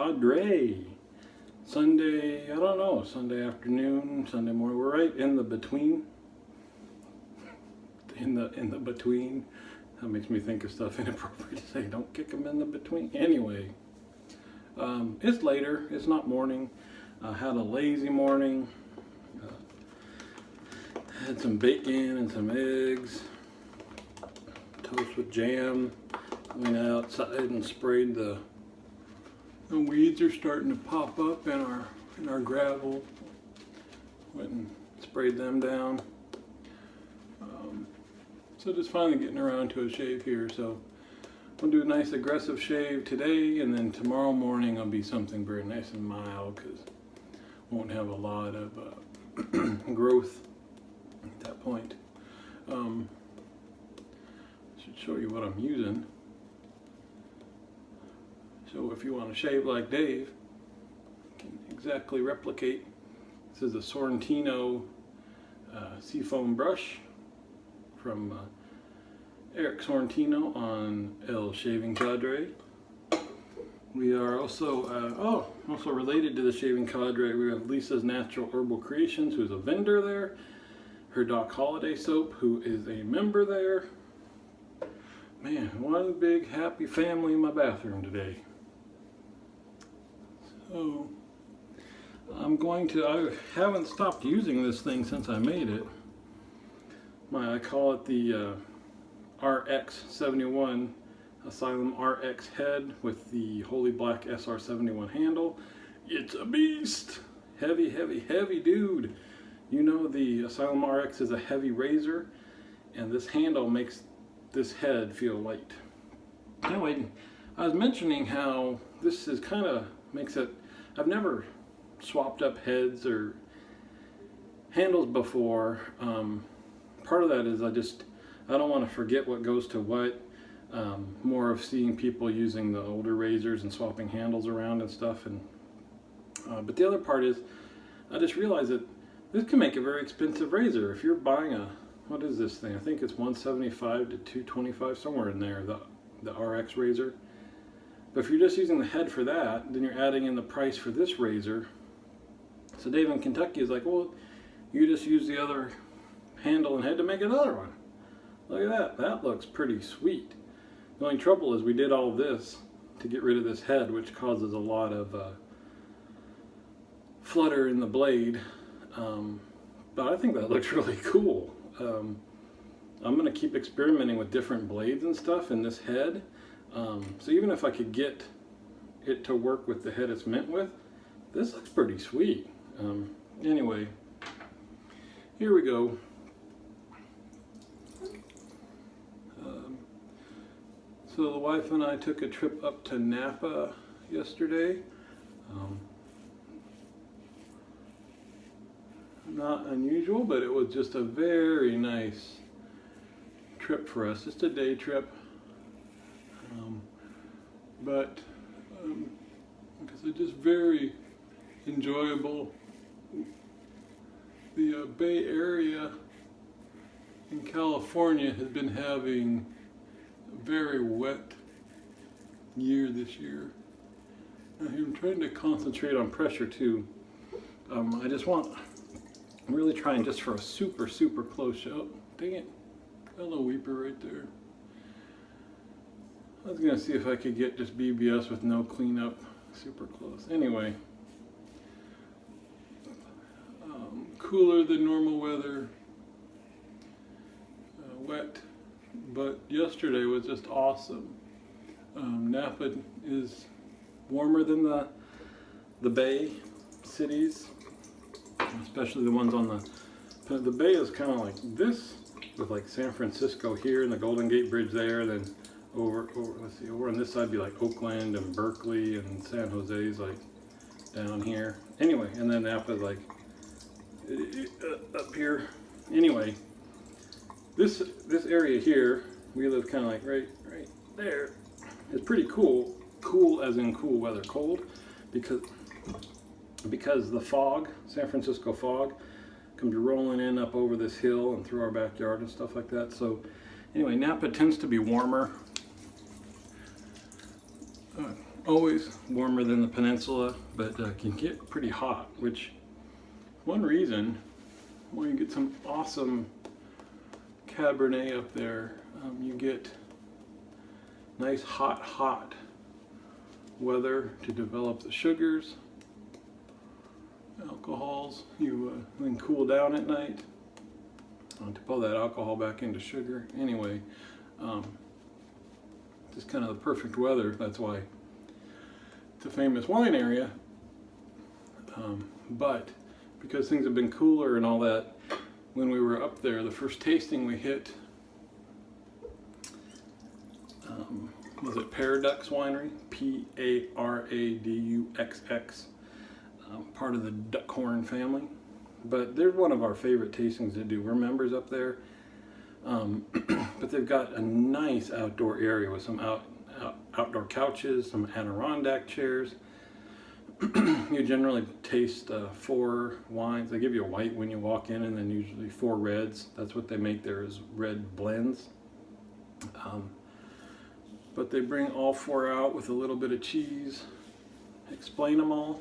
Padre. Sunday, I don't know, Sunday afternoon, Sunday morning. We're right in the between. In the between. That makes me think of stuff inappropriate to say. Don't kick them in the between. Anyway, it's later. It's not morning. I had a lazy morning. Had some bacon and some eggs. Toast with jam. Went outside and sprayed the weeds are starting to pop up in our gravel. Went and sprayed them down. So just finally getting around to a shave here. So I'll do a nice aggressive shave today, and then tomorrow morning I'll be something very nice and mild because won't have a lot of growth at that point. Should show you what I'm using. So if you want to shave like Dave, you can exactly replicate. This is a Sorrentino seafoam brush from Eric Sorrentino on El Shaving Cadre. We are also, also related to the Shaving Cadre, we have Lisa's Natural Herbal Creations, who's a vendor there. Her Doc Holiday Soap, who is a member there. Man, one big happy family in my bathroom today. So, I haven't stopped using this thing since I made it. I call it the RX71 Asylum RX head with the Holy Black SR71 handle. It's a beast! Heavy, heavy, heavy dude. You know the Asylum RX is a heavy razor, and this handle makes this head feel light. Anyway, I was mentioning how this is kind of makes it, I've never swapped up heads or handles before. Part of that is I don't want to forget what goes to what. More of seeing people using the older razors and swapping handles around and stuff. But the other part is I just realized that this can make a very expensive razor. If you're buying what is this thing? I think it's $175 to $225, somewhere in there, the RX razor. But if you're just using the head for that, then you're adding in the price for this razor. So Dave in Kentucky is like, well, you just use the other handle and head to make another one. Look at that. That looks pretty sweet. The only trouble is we did all this to get rid of this head, which causes a lot of flutter in the blade. But I think that looks really cool. I'm going to keep experimenting with different blades and stuff in this head. So even if I could get it to work with the head it's meant with, this looks pretty sweet. Anyway, here we go. So the wife and I took a trip up to Napa yesterday. Not unusual, but it was just a very nice trip for us. Just a day trip. But because it's just very enjoyable. The Bay Area in California has been having a very wet year this year. I'm trying to concentrate on pressure too. I'm really trying just for a super, super close shot. Dang it, got a little weeper right there. I was gonna see if I could get just BBS with no cleanup, super close. Anyway, cooler than normal weather, wet, but yesterday was just awesome. Napa is warmer than the Bay cities, especially the ones on the Bay is kind of like this, with like San Francisco here and the Golden Gate Bridge there, then over on this side be like Oakland and Berkeley, and San Jose's like down here. Anyway, and then Napa's like up here. Anyway, this area here, we live kind of like right there. It's pretty cool. Cool as in cool weather. Cold because the fog, San Francisco fog, comes rolling in up over this hill and through our backyard and stuff like that. So anyway, Napa tends to be warmer. always warmer than the peninsula, but can get pretty hot, which one reason why you get some awesome Cabernet up there. You get nice hot weather to develop the sugars, alcohols. You then cool down at night to pull that alcohol back into sugar. Anyway, just kind of the perfect weather. That's why it's a famous wine area. But because things have been cooler and all that, when we were up there, the first tasting we hit was at Paradux Winery, P-A-R-A-D-U-X-X, part of the Duckhorn family. But they're one of our favorite tastings to do. We're members up there, but they've got a nice outdoor area with some outdoor couches, some Adirondack chairs. You generally taste 4 wines. They give you a white when you walk in, and then usually 4 reds. That's what they make there, is red blends. But they bring all 4 out with a little bit of cheese, explain them all,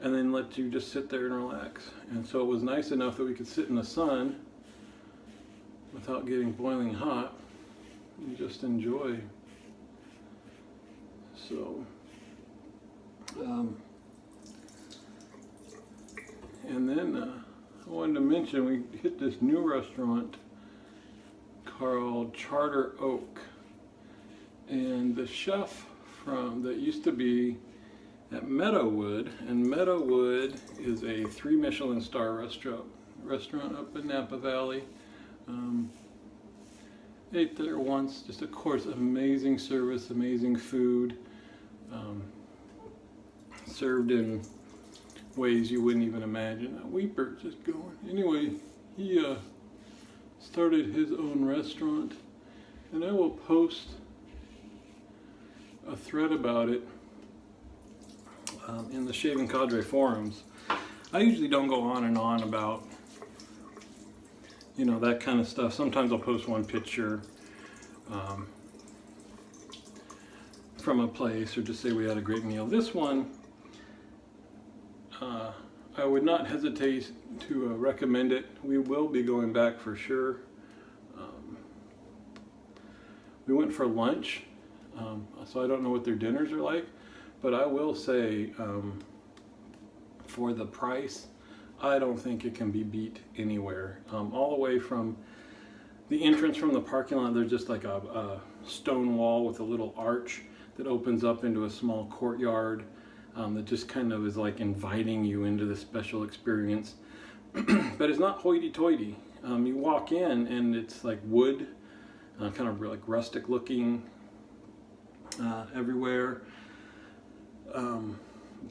and then let you just sit there and relax. And so it was nice enough that we could sit in the sun without getting boiling hot and just enjoy. So, and then I wanted to mention we hit this new restaurant called Charter Oak, and the chef that used to be at Meadowood, and Meadowood is a 3 Michelin star restaurant up in Napa Valley. Ate there once. Just, of course, amazing service, amazing food, served in ways you wouldn't even imagine. That Weeper's just going. Anyway, he started his own restaurant, and I will post a thread about it in the Shaving Cadre forums. I usually don't go on and on about, you know, that kind of stuff. Sometimes I'll post one picture from a place, or just say we had a great meal. This one, I would not hesitate to recommend it. We will be going back for sure. We went for lunch, so I don't know what their dinners are like, but I will say, for the price, I don't think it can be beat anywhere. All the way from the entrance from the parking lot, there's just like a stone wall with a little arch that opens up into a small courtyard that just kind of is like inviting you into this special experience. But it's not hoity-toity. You walk in and it's like wood, kind of like rustic looking everywhere.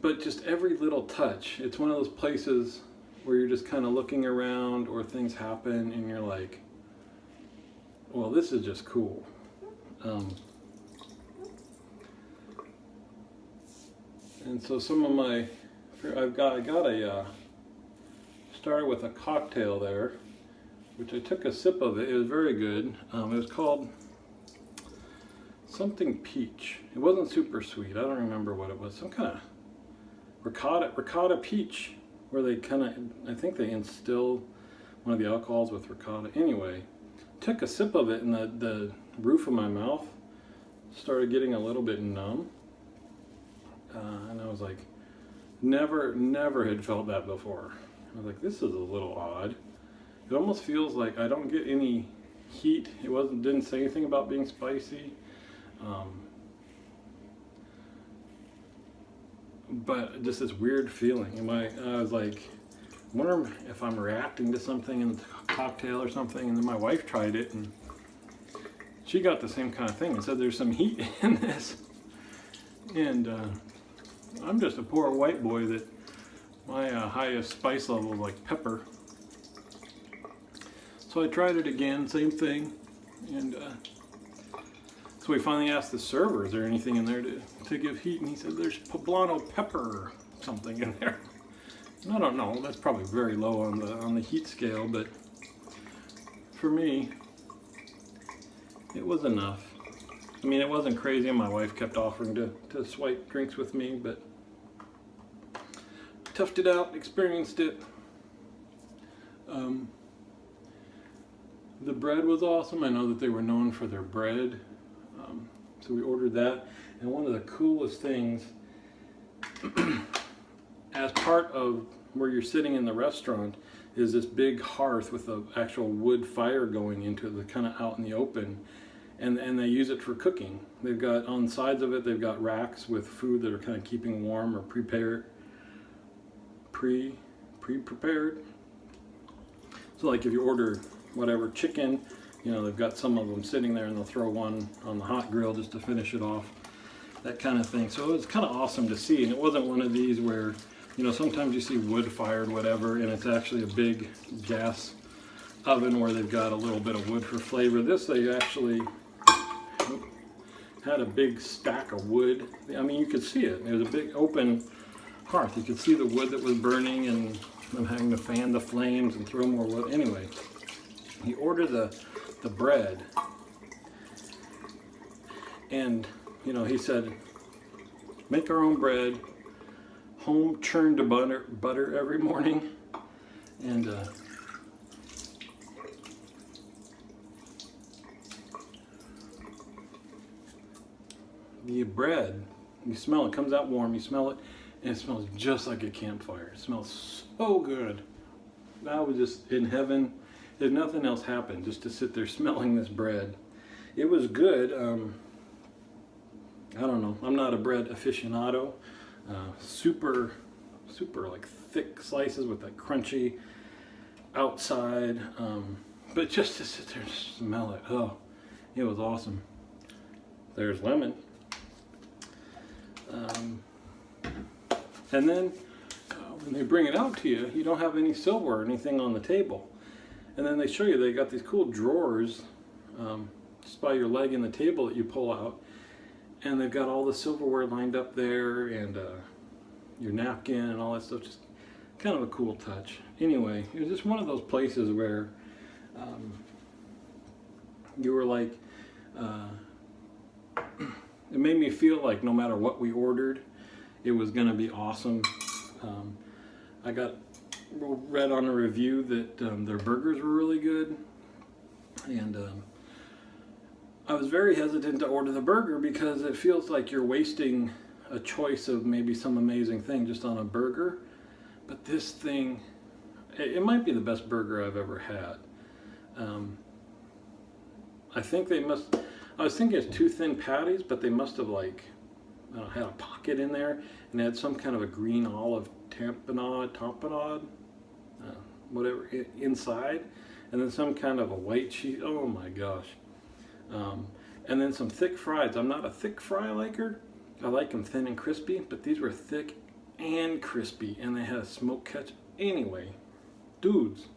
But just every little touch. It's one of those places where you're just kind of looking around, or things happen and you're like, well, this is just cool. And so some of my, I got a, started with a cocktail there, which I took a sip of it. It was very good. It was called something peach. It wasn't super sweet. I don't remember what it was. Some kind of ricotta peach, where they kind of, I think they instill one of the alcohols with ricotta. Anyway, took a sip of it, and the roof of my mouth started getting a little bit numb. And I was like, never had felt that before. I was like, this is a little odd. It almost feels like I don't get any heat. It didn't say anything about being spicy. But just this weird feeling. I was like, I wonder if I'm reacting to something in the cocktail or something. And then my wife tried it, and she got the same kind of thing and said there's some heat in this. And I'm just a poor white boy that my highest spice level is like pepper. So I tried it again, same thing. And so we finally asked the server, is there anything in there to give heat? And he said there's poblano pepper something in there. And I don't know, that's probably very low on the heat scale, but for me, it was enough. I mean, it wasn't crazy, and my wife kept offering to swipe drinks with me, but toughed it out, experienced it. The bread was awesome. I know that they were known for their bread, so we ordered that. And one of the coolest things, as part of where you're sitting in the restaurant, is this big hearth with an actual wood fire going into it, kind of out in the open, and they use it for cooking. They've got on the sides of it, they've got racks with food that are kind of keeping warm or pre-prepared. So like if you order whatever chicken, you know, they've got some of them sitting there, and they'll throw one on the hot grill just to finish it off, that kind of thing. So it was kind of awesome to see, and it wasn't one of these where, you know, sometimes you see wood fired whatever, and it's actually a big gas oven where they've got a little bit of wood for flavor. This, they actually had a big stack of wood. I mean, you could see it. It was a big open hearth. You could see the wood that was burning, and them having to fan the flames and throw more wood. Anyway, you order the bread, and you know, he said, make our own bread, home churned butter every morning, and the bread, you smell it, comes out warm, you smell it, and it smells just like a campfire. It smells so good. I was just in heaven. If nothing else happened, just to sit there smelling this bread. It was good. I don't know. I'm not a bread aficionado. Super like thick slices with that crunchy outside. But just to sit there and smell it, oh, it was awesome. There's lemon. And then when they bring it out to you, you don't have any silver or anything on the table. And then they show you, they got these cool drawers just by your leg in the table that you pull out. And they've got all the silverware lined up there, and your napkin and all that stuff. Just kind of a cool touch. Anyway, it was just one of those places where you were like, it made me feel like no matter what we ordered, it was going to be awesome. I read on a review that their burgers were really good, and I was very hesitant to order the burger because it feels like you're wasting a choice of maybe some amazing thing just on a burger. But this thing, it might be the best burger I've ever had. I think they must, I was thinking it's 2 thin patties, but they must have like, I don't know, had a pocket in there and had some kind of a green olive tamponade, whatever, inside, and then some kind of a white cheese. Oh my gosh. And then some thick fries. I'm not a thick fry liker. I like them thin and crispy, but these were thick and crispy, and they had a smoked ketchup. Anyway, dudes,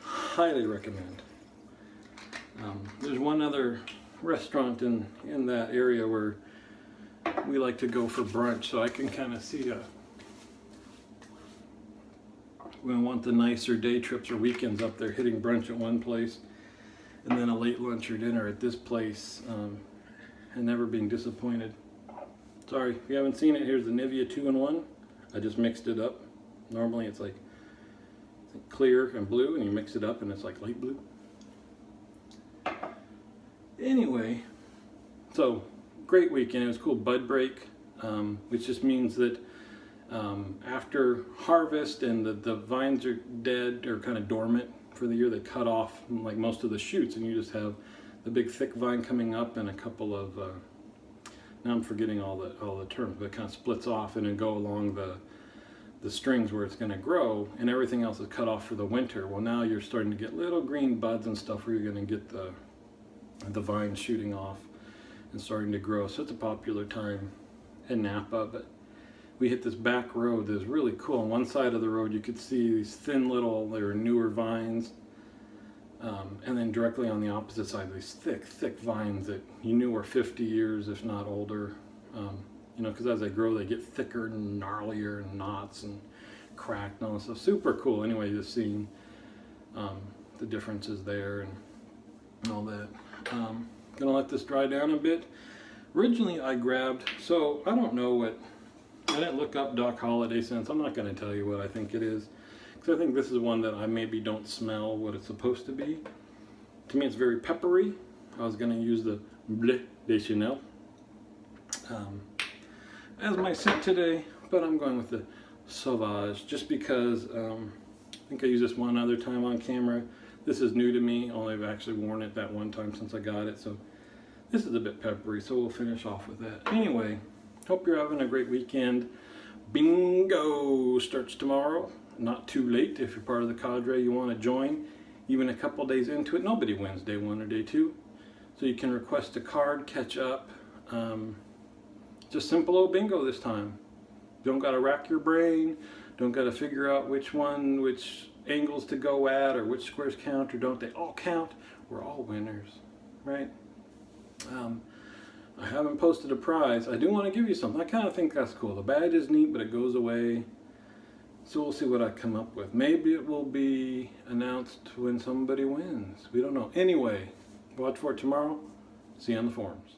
highly recommend. There's one other restaurant in that area where we like to go for brunch, so I can kind of see we want the nicer day trips or weekends up there, hitting brunch at one place and then a late lunch or dinner at this place, and never being disappointed. Sorry, if you haven't seen it, here's the Nivea 2-in-1. I just mixed it up. Normally it's like clear and blue, and you mix it up and it's like light blue. Anyway, so great weekend. It was cool. Bud break, which just means that after harvest and the vines are dead or kind of dormant for the year, they cut off like most of the shoots, and you just have the big thick vine coming up and a couple of now I'm forgetting all the terms, but it kind of splits off and then go along the strings where it's going to grow, and everything else is cut off for the winter. Well, now you're starting to get little green buds and stuff where you're going to get the vines shooting off and starting to grow. So it's a popular time in Napa. But we hit this back road that's really cool. On one side of the road you could see these thin little, they were newer vines, and then directly on the opposite side these thick vines that you knew were 50 years if not older. You know, because as they grow they get thicker and gnarlier and knots and cracked and all that stuff. Super cool. Anyway, just seeing the differences there and all that. Gonna let this dry down a bit. Originally I grabbed, so I don't know what, I didn't look up Doc Holliday scents. I'm not gonna tell you what I think it is, because I think this is one that I maybe don't smell what it's supposed to be. To me it's very peppery. I was gonna use the Bleu de Chanel as my scent today, but I'm going with the Sauvage just because I think I used this one other time on camera. This is new to me, only I've actually worn it that one time since I got it, so this is a bit peppery, so we'll finish off with that. Anyway, hope you're having a great weekend. Bingo starts tomorrow. Not too late if you're part of the cadre you want to join. Even a couple days into it, nobody wins day one or day two. So you can request a card, catch up. Just simple old bingo this time. Don't got to rack your brain. Don't got to figure out which angles to go at or which squares count or don't. They all count. We're all winners, right? I haven't posted a prize. I do want to give you something. I kind of think that's cool. The badge is neat, but it goes away. So we'll see what I come up with. Maybe it will be announced when somebody wins. We don't know. Anyway, watch for it tomorrow. See you on the forums.